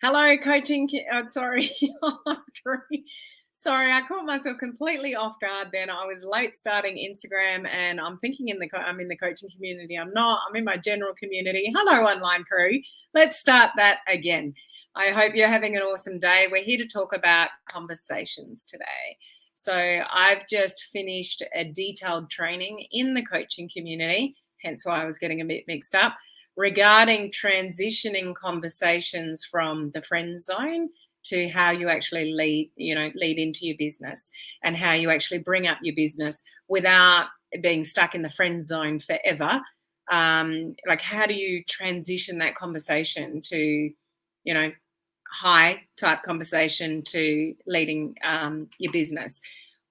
Hello, coaching. Sorry, sorry, I caught myself completely off guard. Then I was late starting Instagram, and I'm thinking I'm in the coaching community. I'm not. I'm in my general community. Hello, online crew. Let's start that again. I hope you're having an awesome day. We're here to talk about conversations today. So I've just finished a detailed training in the coaching community. Hence why I was getting a bit mixed up regarding transitioning conversations from the friend zone to how you actually lead into your business and how you actually bring up your business without being stuck in the friend zone forever. Like, how do you transition that conversation to, high type conversation to leading your business?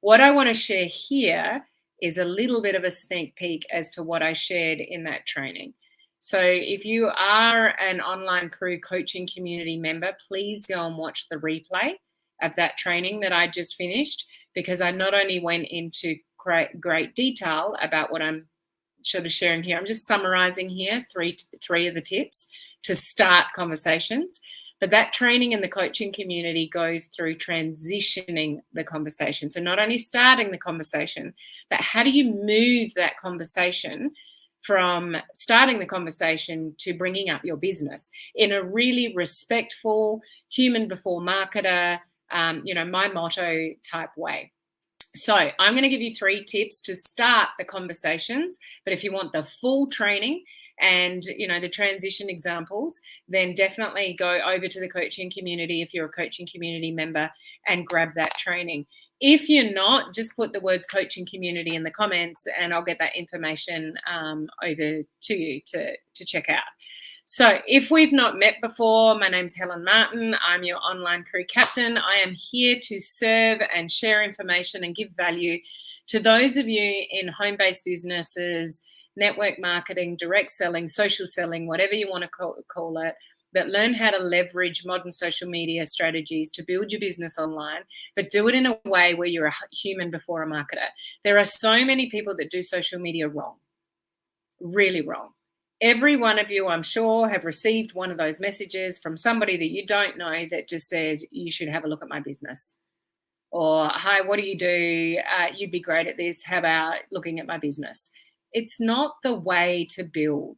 What I want to share here is a little bit of a sneak peek as to what I shared in that training. So if you are an online crew coaching community member, please go and watch the replay of that training that I just finished, because I not only went into great detail about what I'm sort of sharing here. I'm just summarizing here three of the tips to start conversations. But that training in the coaching community goes through transitioning the conversation. So not only starting the conversation, but how do you move that conversation from starting the conversation to bringing up your business in a really respectful, human before marketer, my motto type way. So I'm going to give you 3 tips to start the conversations. But if you want the full training and, the transition examples, then definitely go over to the coaching community if you're a coaching community member and grab that training. If you're not, just put the words coaching community in the comments and I'll get that information over to you to check out. So if we've not met before, my name's Helen Martin. I'm your online crew captain. I am here to serve and share information and give value to those of you in home-based businesses, network marketing, direct selling, social selling, whatever you want to call it, that learn how to leverage modern social media strategies to build your business online, but do it in a way where you're a human before a marketer. There are so many people that do social media wrong, really wrong. Every one of you, I'm sure, have received one of those messages from somebody that you don't know that just says, you should have a look at my business. Or, hi, what do you do? You'd be great at this. How about looking at my business? It's not the way to build.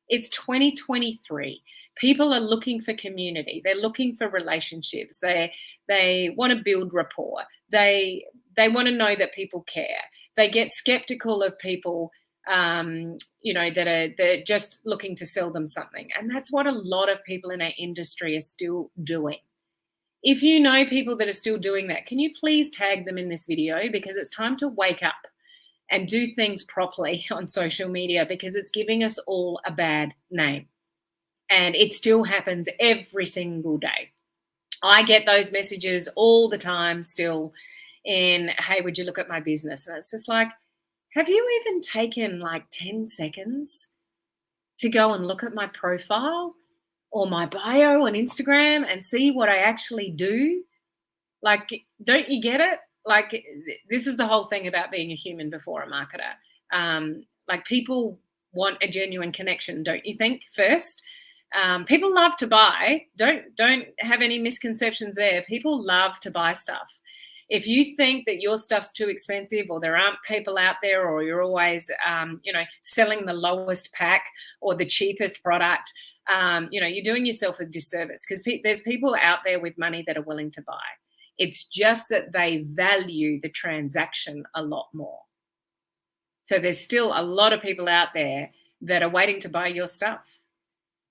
It's 2023. People are looking for community. They're looking for relationships. They want to build rapport. They want to know that people care. They get skeptical of people they're just looking to sell them something. And that's what a lot of people in our industry are still doing. If you know people that are still doing that, can you please tag them in this video? Because it's time to wake up and do things properly on social media, because it's giving us all a bad name. And it still happens every single day. I get those messages all the time still in, hey, would you look at my business? And it's just like, have you even taken like 10 seconds to go and look at my profile or my bio on Instagram and see what I actually do? Like, don't you get it? Like, this is the whole thing about being a human before a marketer. Like, people want a genuine connection, don't you think, first? People love to buy. Don't have any misconceptions there. People love to buy stuff. If you think that your stuff's too expensive, or there aren't people out there, or you're always, selling the lowest pack or the cheapest product, you're doing yourself a disservice, because there's people out there with money that are willing to buy. It's just that they value the transaction a lot more. So there's still a lot of people out there that are waiting to buy your stuff.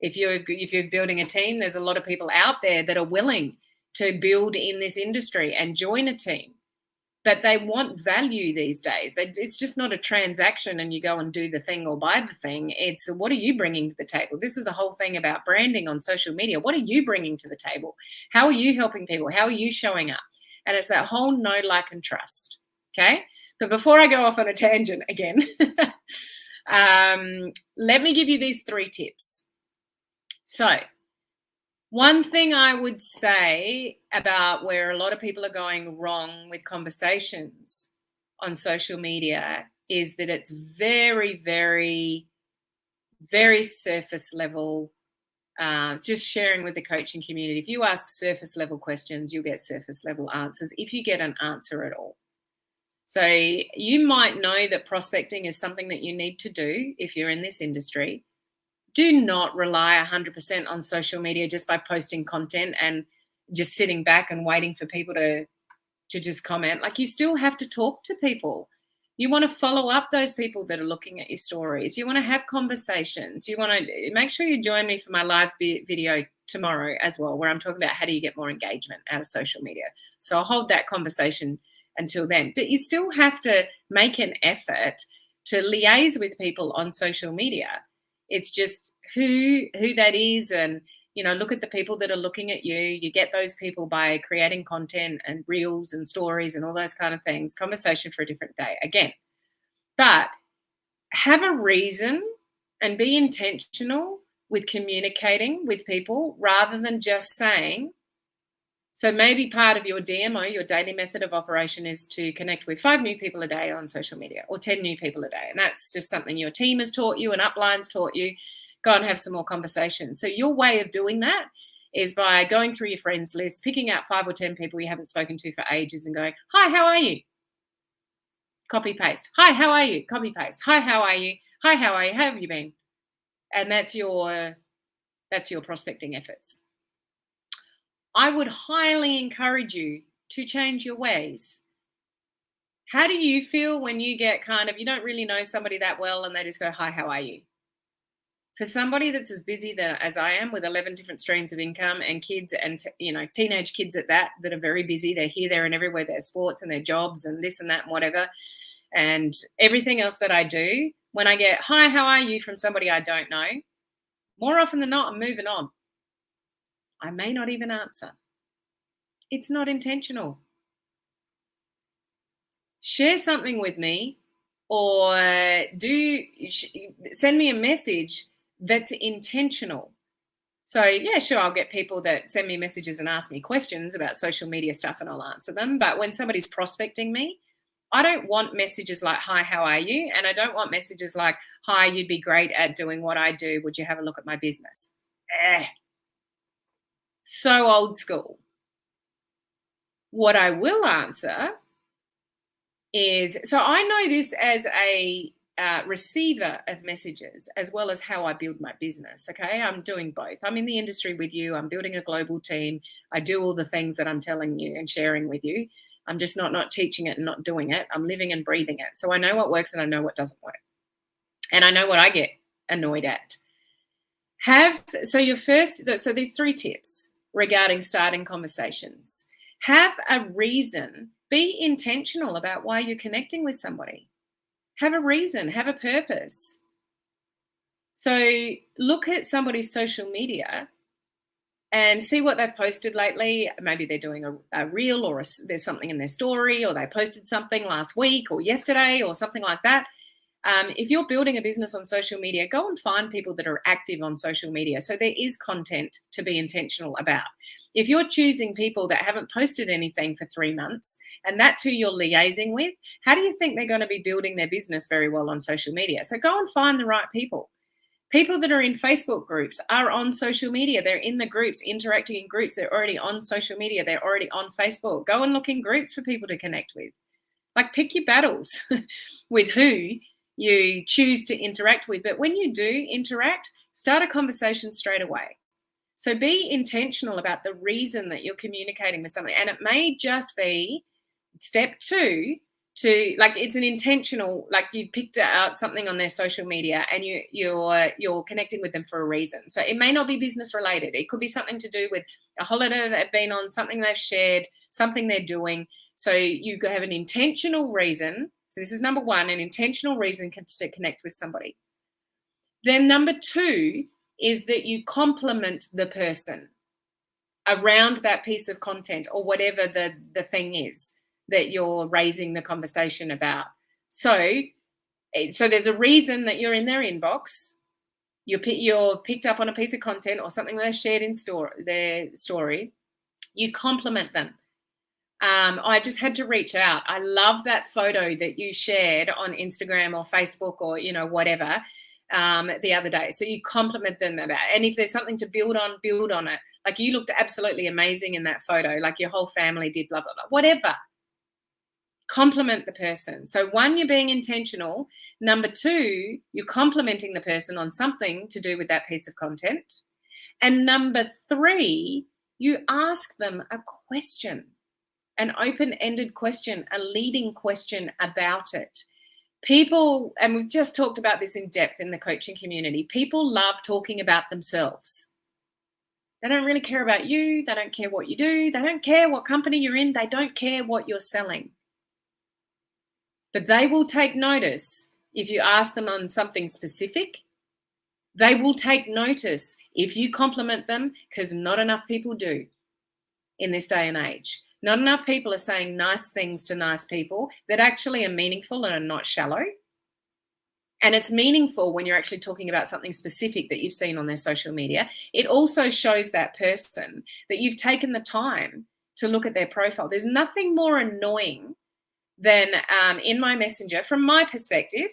If you're building a team, there's a lot of people out there that are willing to build in this industry and join a team, but they want value these days. It's just not a transaction and you go and do the thing or buy the thing. It's, what are you bringing to the table? This is the whole thing about branding on social media. What are you bringing to the table? How are you helping people? How are you showing up? And it's that whole know, like, and trust. Okay. But before I go off on a tangent again, let me give you these 3 tips. So, one thing I would say about where a lot of people are going wrong with conversations on social media is that it's very, very, very surface level, It's just sharing with the coaching community. If you ask surface level questions, you'll get surface level answers if you get an answer at all. So you might know that prospecting is something that you need to do if you're in this industry. Do not rely 100% on social media just by posting content and just sitting back and waiting for people to just comment. Like, you still have to talk to people. You want to follow up those people that are looking at your stories. You want to have conversations. You want to make sure you join me for my live video tomorrow as well, where I'm talking about how do you get more engagement out of social media. So I'll hold that conversation until then. But you still have to make an effort to liaise with people on social media. It's just who that is, and look at the people that are looking at you. You get those people by creating content and reels and stories and all those kind of things. Conversation for a different day again. But have a reason and be intentional with communicating with people rather than just saying. So maybe part of your DMO, your daily method of operation, is to connect with 5 new people a day on social media or 10 new people a day. And that's just something your team has taught you and upline's taught you. Go and have some more conversations. So your way of doing that is by going through your friends list, picking out 5 or 10 people you haven't spoken to for ages and going, hi, how are you? Copy paste. Hi, how are you? Copy paste. Hi, how are you? Hi, how are you? How have you been? And that's your prospecting efforts. I would highly encourage you to change your ways. How do you feel when you get you don't really know somebody that well and they just go, hi, how are you? For somebody that's as busy as I am with 11 different streams of income and kids and, teenage kids at that are very busy. They're here, there, and everywhere. Their sports and their jobs and this and that and whatever. And everything else that I do, when I get, hi, how are you, from somebody I don't know, more often than not, I'm moving on. I may not even answer. It's not intentional. Share something with me or send me a message that's intentional. So yeah, sure, I'll get people that send me messages and ask me questions about social media stuff and I'll answer them. But when somebody's prospecting me, I don't want messages like, hi, how are you? And I don't want messages like, hi, you'd be great at doing what I do. Would you have a look at my business? So old school. What I will answer is, so I know this as a receiver of messages as well as how I build my business. Okay, I'm doing both. I'm in the industry with you. I'm building a global team. I do all the things that I'm telling you and sharing with you. I'm just not teaching it and not doing it. I'm living and breathing it. So I know what works and I know what doesn't work. And I know what I get annoyed at. So these 3 tips regarding starting conversations. Have a reason. Be intentional about why you're connecting with somebody. Have a reason, have a purpose. So look at somebody's social media and see what they've posted lately. Maybe they're doing a reel or there's something in their story, or they posted something last week or yesterday or something like that. If you're building a business on social media, go and find people that are active on social media. So there is content to be intentional about. If you're choosing people that haven't posted anything for 3 months and that's who you're liaising with, how do you think they're going to be building their business very well on social media? So go and find the right people. People that are in Facebook groups are on social media. They're in the groups, interacting in groups. They're already on social media. They're already on Facebook. Go and look in groups for people to connect with. Like, pick your battles with who you choose to interact with. But when you do interact, start a conversation straight away. So be intentional about the reason that you're communicating with somebody. And it may just be step 2 to, like, it's an intentional, like, you've picked out something on their social media and you're connecting with them for a reason. So it may not be business related. It could be something to do with a holiday they've been on, something they've shared, something they're doing. So you have an intentional reason. So this is number 1, an intentional reason to connect with somebody. Then number 2 is that you compliment the person around that piece of content or whatever the thing is that you're raising the conversation about. So there's a reason that you're in their inbox. You're picked up on a piece of content or something they've shared in their story. You compliment them. I just had to reach out. I love that photo that you shared on Instagram or Facebook or, whatever. the other day. So you compliment them about it. And if there's something to build on it. Like, you looked absolutely amazing in that photo, like your whole family did, blah, blah, blah, whatever. Compliment the person. So 1, you're being intentional. Number 2, you're complimenting the person on something to do with that piece of content. And number 3, you ask them a question, an open-ended question, a leading question about it. People, and we've just talked about this in depth in the coaching community, people love talking about themselves. They don't really care about you. They don't care what you do. They don't care what company you're in. They don't care what you're selling. But they will take notice if you ask them on something specific. They will take notice if you compliment them, because not enough people do in this day and age. Not enough people are saying nice things to nice people that actually are meaningful and are not shallow. And it's meaningful when you're actually talking about something specific that you've seen on their social media. It also shows that person that you've taken the time to look at their profile. There's nothing more annoying than in my messenger, from my perspective,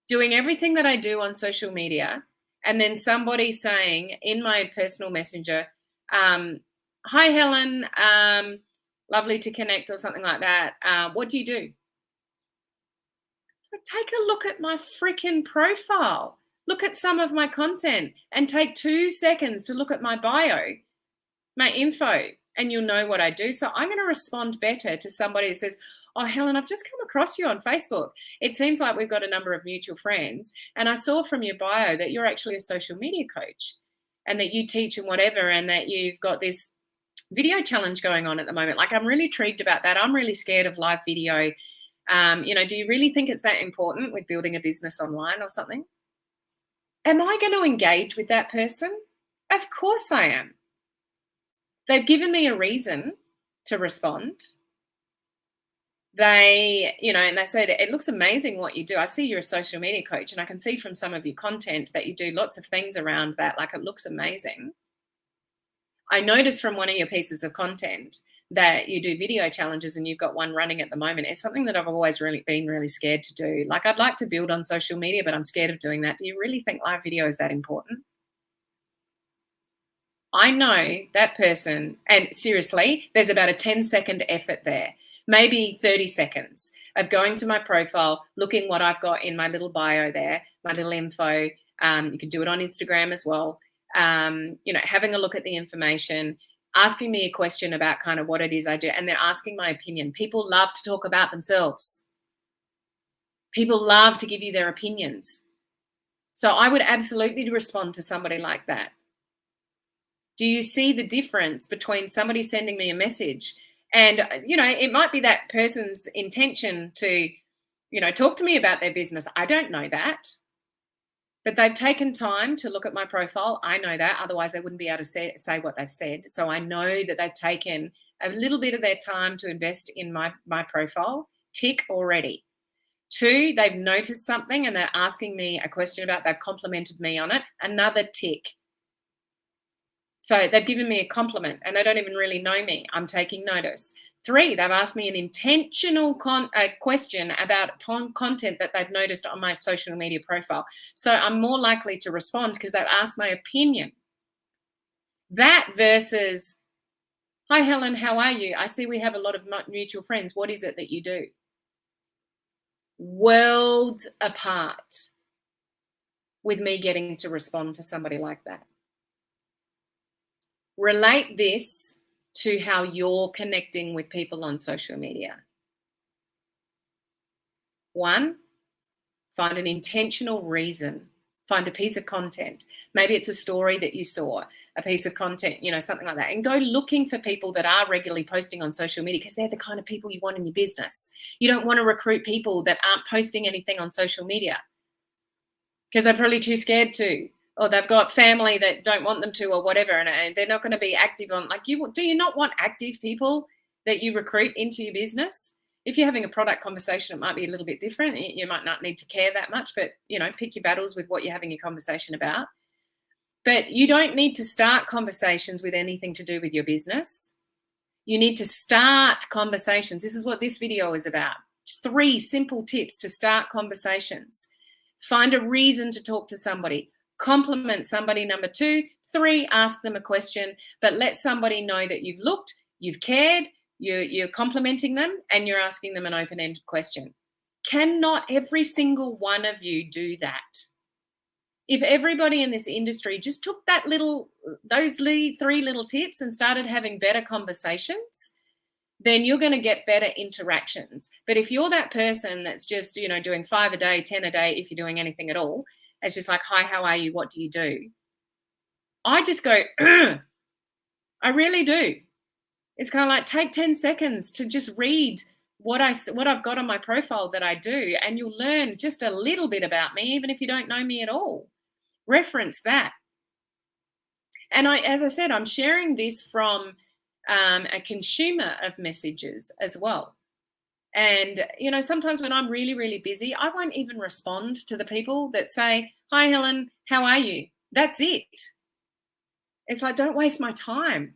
doing everything that I do on social media, and then somebody saying in my personal messenger, hi, Helen, lovely to connect, or something like that. What do you do? So take a look at my freaking profile. Look at some of my content and take 2 seconds to look at my bio, my info, and you'll know what I do. So I'm going to respond better to somebody that says, oh, Helen, I've just come across you on Facebook. It seems like we've got a number of mutual friends, and I saw from your bio that you're actually a social media coach and that you teach and whatever, and that you've got this video challenge going on at the moment. Like, I'm really intrigued about that. I'm really scared of live video. Do you really think it's that important with building a business online or something? Am I going to engage with that person? Of course I am. They've given me a reason to respond. And they said, it looks amazing what you do. I see you're a social media coach, and I can see from some of your content that you do lots of things around that. Like, it looks amazing. I noticed from one of your pieces of content that you do video challenges, and you've got one running at the moment. It's something that I've always been really scared to do. Like, I'd like to build on social media, but I'm scared of doing that. Do you really think live video is that important? I know that person, and seriously, there's about a 10-second effort there, maybe 30 seconds of going to my profile, looking what I've got in my little bio there, my little info. You can do it on Instagram as well. Having a look at the information, asking me a question about kind of what it is I do, and they're asking my opinion. People love to talk about themselves. People love to give you their opinions. So I would absolutely respond to somebody like that. Do you see the difference between somebody sending me a message and, it might be that person's intention to, talk to me about their business. I don't know that. But they've taken time to look at my profile. I know that. Otherwise, they wouldn't be able to say what they've said. So I know that they've taken a little bit of their time to invest in my profile. Tick already. 2, they've noticed something and they're asking me a question about, they've complimented me on it. Another tick. So they've given me a compliment and they don't even really know me. I'm taking notice. 3, they've asked me an intentional question about content that they've noticed on my social media profile. So I'm more likely to respond because they've asked my opinion. That versus, hi, Helen, how are you? I see we have a lot of mutual friends. What is it that you do? Worlds apart with me getting to respond to somebody like that. Relate this to how you're connecting with people on social media. 1, find an intentional reason. Find a piece of content. Maybe it's a story that you saw, a piece of content, something like that. And go looking for people that are regularly posting on social media, because they're the kind of people you want in your business. You don't want to recruit people that aren't posting anything on social media because they're probably too scared to. Or they've got family that don't want them to, or whatever, and they're not going to be active on, do you not want active people that you recruit into your business? If you're having a product conversation, it might be a little bit different. You might not need to care that much, but, pick your battles with what you're having your conversation about. But you don't need to start conversations with anything to do with your business. You need to start conversations. This is what this video is about. 3 simple tips to start conversations. Find a reason to talk to somebody. Compliment somebody, number 2. 3, ask them a question, but let somebody know that you've looked, you've cared, you're complimenting them, and you're asking them an open-ended question. Cannot every single one of you do that? If everybody in this industry just took those 3 little tips and started having better conversations, then you're going to get better interactions. But if you're that person that's just, doing 5 a day, 10 a day, if you're doing anything at all, it's just like, hi, how are you? What do you do? I just go, I really do. It's kind of like, take 10 seconds to just read what I've got on my profile that I do, and you'll learn just a little bit about me, even if you don't know me at all. Reference that. And as I said, I'm sharing this from a consumer of messages as well. And, sometimes when I'm really, really busy, I won't even respond to the people that say, hi, Helen, how are you? That's it. It's like, don't waste my time.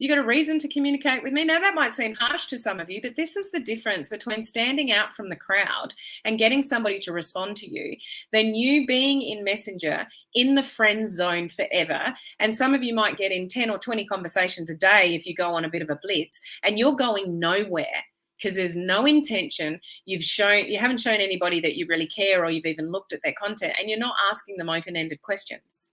You got a reason to communicate with me. Now, that might seem harsh to some of you, but this is the difference between standing out from the crowd and getting somebody to respond to you than you being in Messenger in the friend zone forever. And some of you might get in 10 or 20 conversations a day if you go on a bit of a blitz, and you're going nowhere because there's no intention. You haven't shown anybody that you really care, or you've even looked at their content, and you're not asking them open-ended questions.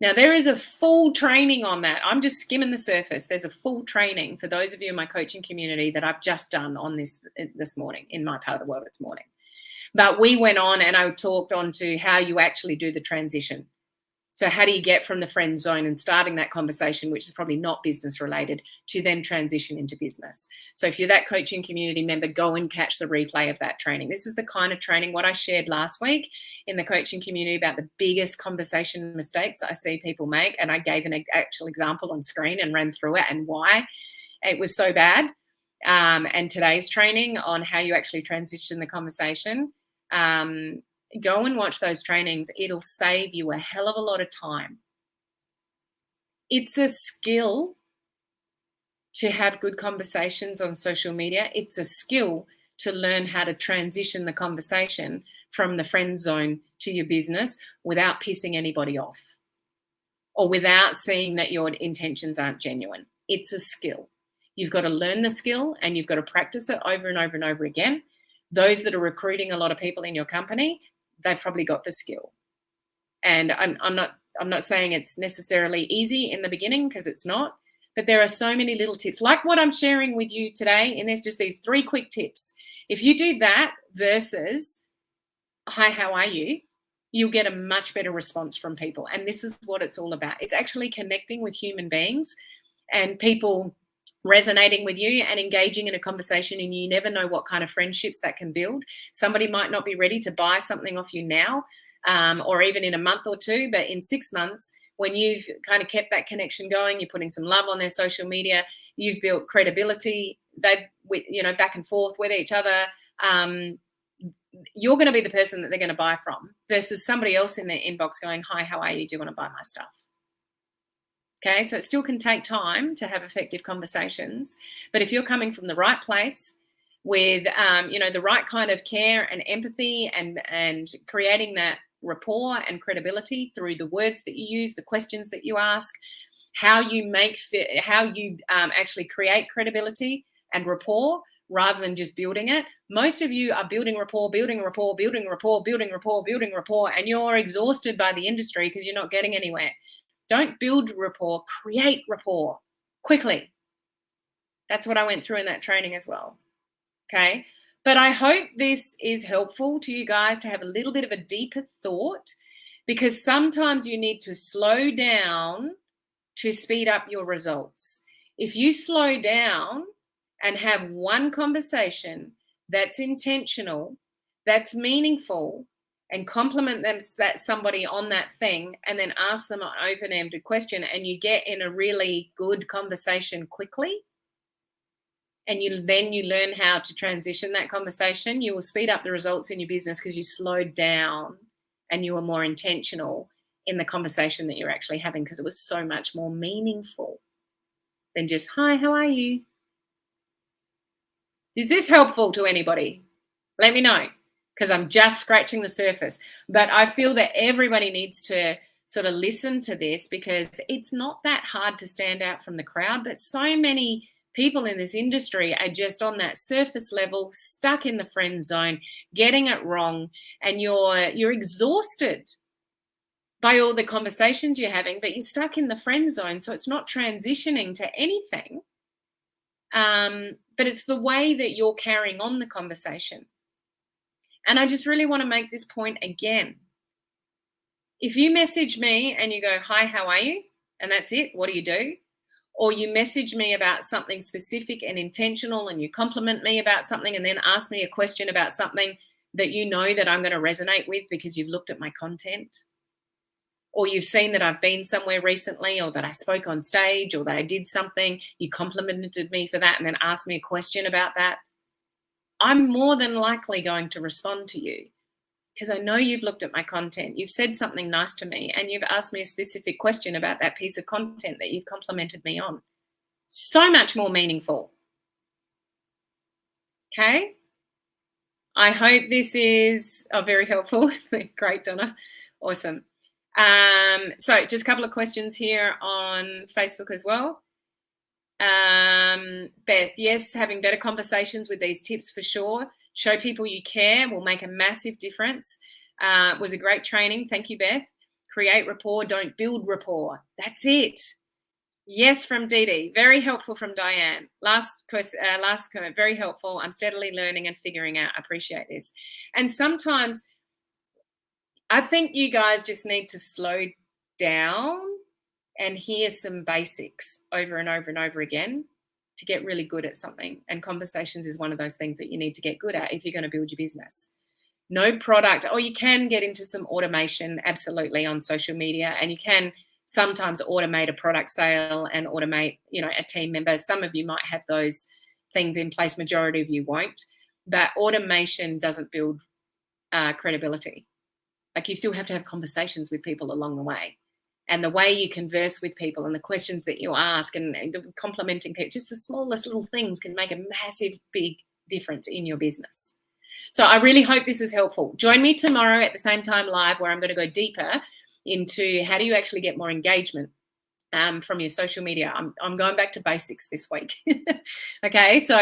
Now, there is a full training on that. I'm just skimming the surface. There's a full training for those of you in my coaching community that I've just done on this morning, in my part of the world this morning. But we went on and I talked on to how you actually do the transition. So how do you get from the friend zone and starting that conversation, which is probably not business related, to then transition into business? So if you're that coaching community member, go and catch the replay of that training. This is the kind of training, what I shared last week in the coaching community about the biggest conversation mistakes I see people make. And I gave an actual example on screen and ran through it and why it was so bad. And today's training on how you actually transition the conversation. Go and watch those trainings. It'll save you a hell of a lot of time. It's a skill to have good conversations on social media. It's a skill to learn how to transition the conversation from the friend zone to your business without pissing anybody off or without seeing that your intentions aren't genuine. It's a skill. You've got to learn the skill and you've got to practice it over and over and over again. Those that are recruiting a lot of people in your company, they've probably got the skill. And I'm not saying it's necessarily easy in the beginning, because it's not, but there are so many little tips like what I'm sharing with you today. And there's just these 3 quick tips. If you do that versus, hi, how are you? You'll get a much better response from people. And this is what it's all about. It's actually connecting with human beings and people resonating with you and engaging in a conversation, and you never know what kind of friendships that can build. Somebody might not be ready to buy something off you now, or even in a month or 2, but in 6 months, when you've kind of kept that connection going, you're putting some love on their social media, you've built credibility, back and forth with each other, you're going to be the person that they're going to buy from, versus somebody else in their inbox going, hi, how are you? Do you want to buy my stuff? Okay, so it still can take time to have effective conversations, but if you're coming from the right place with, the right kind of care and empathy and creating that rapport and credibility through the words that you use, the questions that you ask, how you actually create credibility and rapport rather than just building it. Most of you are building rapport, and you're exhausted by the industry because you're not getting anywhere. Don't build rapport, create rapport quickly. That's what I went through in that training as well. Okay. But I hope this is helpful to you guys to have a little bit of a deeper thought, because sometimes you need to slow down to speed up your results. If you slow down and have one conversation that's intentional, that's meaningful, and compliment somebody on that thing, and then ask them an open-ended question, and you get in a really good conversation quickly, and you learn how to transition that conversation, you will speed up the results in your business because you slowed down and you were more intentional in the conversation that you're actually having, because it was so much more meaningful than just, hi, how are you? Is this helpful to anybody? Let me know. because I'm just scratching the surface. But I feel that everybody needs to sort of listen to this, because it's not that hard to stand out from the crowd, but so many people in this industry are just on that surface level, stuck in the friend zone, getting it wrong, and you're exhausted by all the conversations you're having, but you're stuck in the friend zone, so it's not transitioning to anything. But it's the way that you're carrying on the conversation. And I just really want to make this point again. If you message me and you go, "Hi, how are you?" and that's it, what do you do? Or you message me about something specific and intentional, and you compliment me about something, and then ask me a question about something that you know that I'm going to resonate with because you've looked at my content, or you've seen that I've been somewhere recently, or that I spoke on stage, or that I did something, you complimented me for that and then asked me a question about that, I'm more than likely going to respond to you, because I know you've looked at my content, you've said something nice to me, and you've asked me a specific question about that piece of content that you've complimented me on. So much more meaningful. Okay? I hope this is very helpful. Great, Donna. Awesome. So just a couple of questions here on Facebook as well. Beth, yes, having better conversations with these tips for sure. Show people you care will make a massive difference. Was a great training. Thank you, Beth. Create rapport, don't build rapport. That's it. Yes, from Dee Dee. Very helpful from Diane. Last comment, very helpful. I'm steadily learning and figuring out. I appreciate this. And sometimes I think you guys just need to slow down and hear some basics over and over and over again to get really good at something. And conversations is one of those things that you need to get good at if you're going to build your business. No product. Oh, you can get into some automation, absolutely, on social media, and you can sometimes automate a product sale and automate, a team member. Some of you might have those things in place. Majority of you won't. But automation doesn't build credibility. Like, you still have to have conversations with people along the way. And the way you converse with people and the questions that you ask and the complimenting people, just the smallest little things can make a massive, big difference in your business. So I really hope this is helpful. Join me tomorrow at the same time live, where I'm going to go deeper into how do you actually get more engagement from your social media. I'm going back to basics this week. Okay, so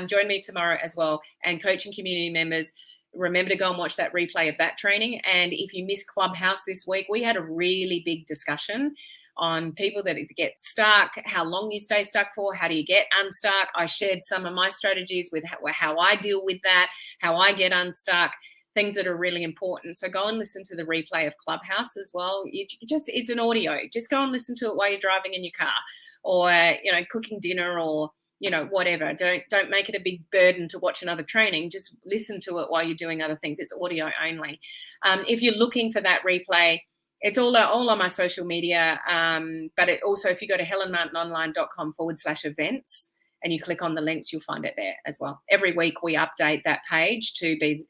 join me tomorrow as well. And coaching community members, remember to go and watch that replay of that training. And if you missed Clubhouse this week, we had a really big discussion on people that get stuck, how long you stay stuck for, how do you get unstuck. I shared some of my strategies with how I deal with that, how I get unstuck, things that are really important. So go and listen to the replay of Clubhouse as well. It's an audio. Just go and listen to it while you're driving in your car, or cooking dinner, or whatever. Don't make it a big burden to watch another training. Just listen to it while you're doing other things. It's audio only. If you're looking for that replay, it's all on my social media. But also, if you go to helenmartinonline.com/events and you click on the links, you'll find it there as well. Every week we update that page to be,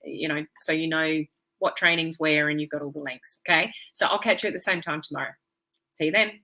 so you know what training's where, and you've got all the links. Okay. So I'll catch you at the same time tomorrow. See you then.